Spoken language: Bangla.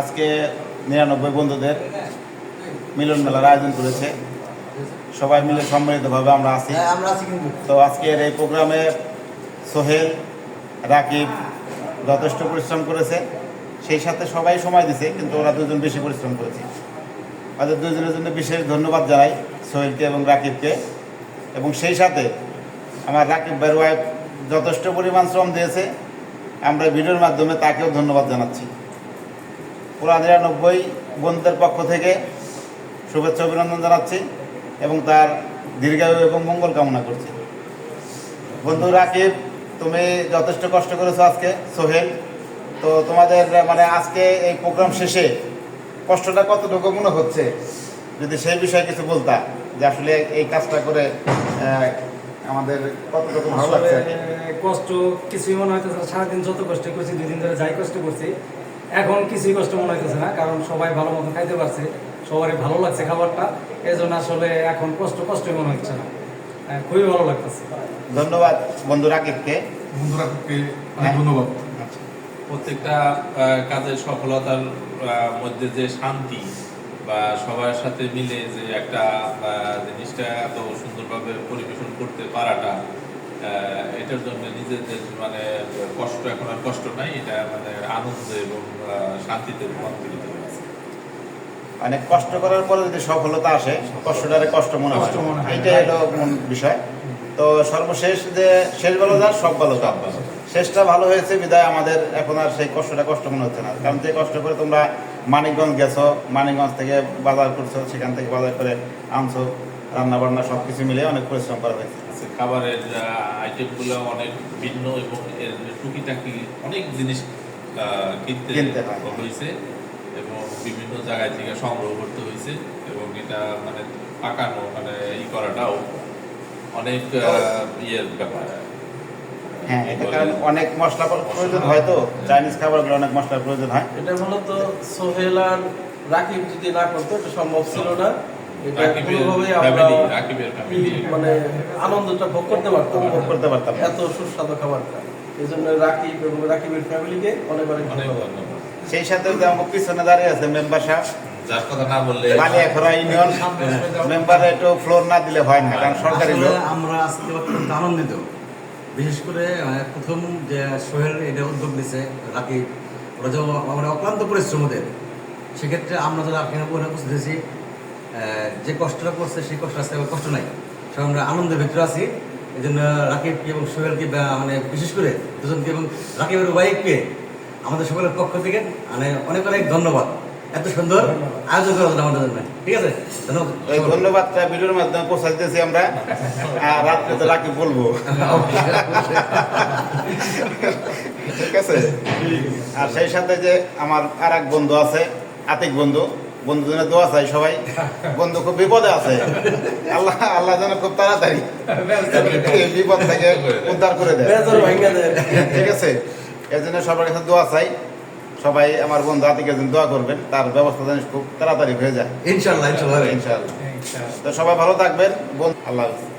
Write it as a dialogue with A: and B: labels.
A: আজকে 99 বন্ধুদের মিলন মেলার আয়োজন করেছে, সবাই মিলে সম্মিলিতভাবে আমরা আছি। তো আজকের এই প্রোগ্রামে সোহেল, রাকিব যথেষ্ট পরিশ্রম করেছে, সেই সাথে সবাই সময় দিছে, কিন্তু ওরা দুজন বেশি পরিশ্রম করেছে। ওদের দুজনের জন্য বিশেষ ধন্যবাদ জানাই, সোহেলকে এবং রাকিবকে। এবং সেই সাথে আমার রাকিব ভাইয়ের ওয়াইফ যথেষ্ট পরিমাণ শ্রম দিয়েছে, আমরা ভিডিওর মাধ্যমে তাকেও ধন্যবাদ জানাচ্ছি। পুরা 99 বন্ধুদের পক্ষ থেকে শুভেচ্ছা অভিনন্দন জানাচ্ছি এবং তার দীর্ঘায়ু এবং মঙ্গল কামনা করছি। বন্ধু রাকিব, তুমি যথেষ্ট কষ্ট করেছো আজকে। সোহেল, তো তোমাদের মানে আজকে এই প্রোগ্রাম শেষে কষ্টটা কতটুকু মনে হচ্ছে, যদি সেই বিষয়ে কিছু বলতা, যে আসলে এই কাজটা করে আমাদের কতটুকু ভালো লাগছে?
B: কষ্ট কিছুই মনে হইতেছে না। সারাদিন যত কষ্ট করছি, 2 দিন ধরে যাই কষ্ট করছি, এখন কিছুই কষ্ট মনে হইতেছে না, কারণ সবাই ভালো মতো খাইতে পারছে, সবারই ভালো লাগছে খাবারটা। এই জন্য আসলে এখন কষ্টই মনে হচ্ছে না, খুবই ভালো লাগতেছে।
A: ধন্যবাদ বন্ধু রাকিবকে।
C: ধন্যবাদ। প্রত্যেকটা কাজের সফলতার মধ্যে যে শান্তি বা সবার সাথে মিলে যে একটা জিনিসটা এত সুন্দরভাবে পরিবেশন করতে পারাটা, এটার জন্য নিজেদের মানে কষ্ট, এখন আর কষ্ট নাই, এটা মানে আনন্দ এবং শান্তিতে রূপান্তরিত হয়েছে।
A: অনেক কষ্ট করার পরে যদি সফলতা আসে, কষ্টটারে কষ্ট মনে হয়, এইটাই হলো মূল বিষয়। তো সর্বশেষ যে শেষ ভালো যার সব ভালো যার, শেষটা ভালো হয়েছে বিদায় আমাদের এখন আর সেই কষ্টটা কষ্ট মনে হচ্ছে না। কারণ যে কষ্ট করে তোমরা মানিকগঞ্জ গেছো, মানিকগঞ্জ থেকে বাজার করছো, সেখান থেকে বাজার করে আনছো, রান্না বান্না সব কিছু মিলে অনেক পরিশ্রম করা হয়েছে।
C: খাবারের আইটেমগুলো অনেক ভিন্ন এবং এর টুকিটাকি অনেক জিনিস কিনতে হয়েছে এবং বিভিন্ন জায়গায় থেকে সংগ্রহ করতে হয়েছে এবং এটা মানে পাকানো মানে করাটাও অনেক ইয়ের ব্যাপার।
A: হ্যাঁ, এটা কারণ অনেক মশলা প্রয়োজন হয়, তো চাইনিজ খাবারগুলো অনেক মশলার প্রয়োজন হয়।
D: এটা মূলত সোহেল আর রাকিব যদি না করতো এটা সম্ভব ছিল না। মানে আনন্দটা ভোগ করতে পারতাম এত সুস্বাদু খাবারটা। এই জন্য রাকিব এবং রাকিবের ফ্যামিলিকে অনেক অনেক ধন্যবাদ।
A: সেই সাথে আমার পিছনে দাঁড়িয়ে আছে মেম্বার সাহেব,
C: যার কথা না বললে
A: বালিয়াখরা ইউনিয়ন মেম্বারে একটু ফ্লোর না দিলে হয় না, কারণ সরকারি লোক।
E: আমরা আজকে অত্যন্ত আনন্দিত, বিশেষ করে প্রথম যে সোহেল এটা উদ্যোগ নিছে, রাকিব, ওরা যে আমরা অক্লান্ত পরিশ্রম ওদের, সেক্ষেত্রে আমরা যারা আপনার উপরে বুঝতেছি যে কষ্টটা করছে সেই কষ্ট আসতে কষ্ট নাই, সব আমরা আনন্দের ভিতরে আছি। এই জন্য রাকিবকে এবং সোহেলকে মানে বিশেষ করে দুজনকে এবং রাকিবের ওয়াইফকে আমাদের সকলের পক্ষ থেকে মানে অনেক অনেক ধন্যবাদ, এত সুন্দর আয়োজন করার জন্য আমাদের জন্য। ঠিক আছে,
A: এই ধন্যবাদটা ভিডিওর মাধ্যমে পৌঁছাই দিতেছি আমরা, রাত্রে তো রাকিব বলবো। ঠিক আছে। আর সেই সাথে যে আমার আর এক বন্ধু আছে, আতিক বন্ধু, বন্ধু জন্য দোয়া চাই সবাই। বন্ধু খুব বিপদে আছে, আল্লাহ যেন খুব তাড়াতাড়ি বিপদ থেকে উদ্ধার করে দেয়। ঠিক আছে, এর জন্য সবার কাছে দোয়া চাই। সবাই আমার বন্ধু আতিকের জন্য দোয়া করবেন, তার ব্যবস্থা যেন খুব তাড়াতাড়ি হয়ে যায়।
E: ইনশাল্লাহ।
A: তো সবাই ভালো থাকবেন, আল্লাহ হাফেজ।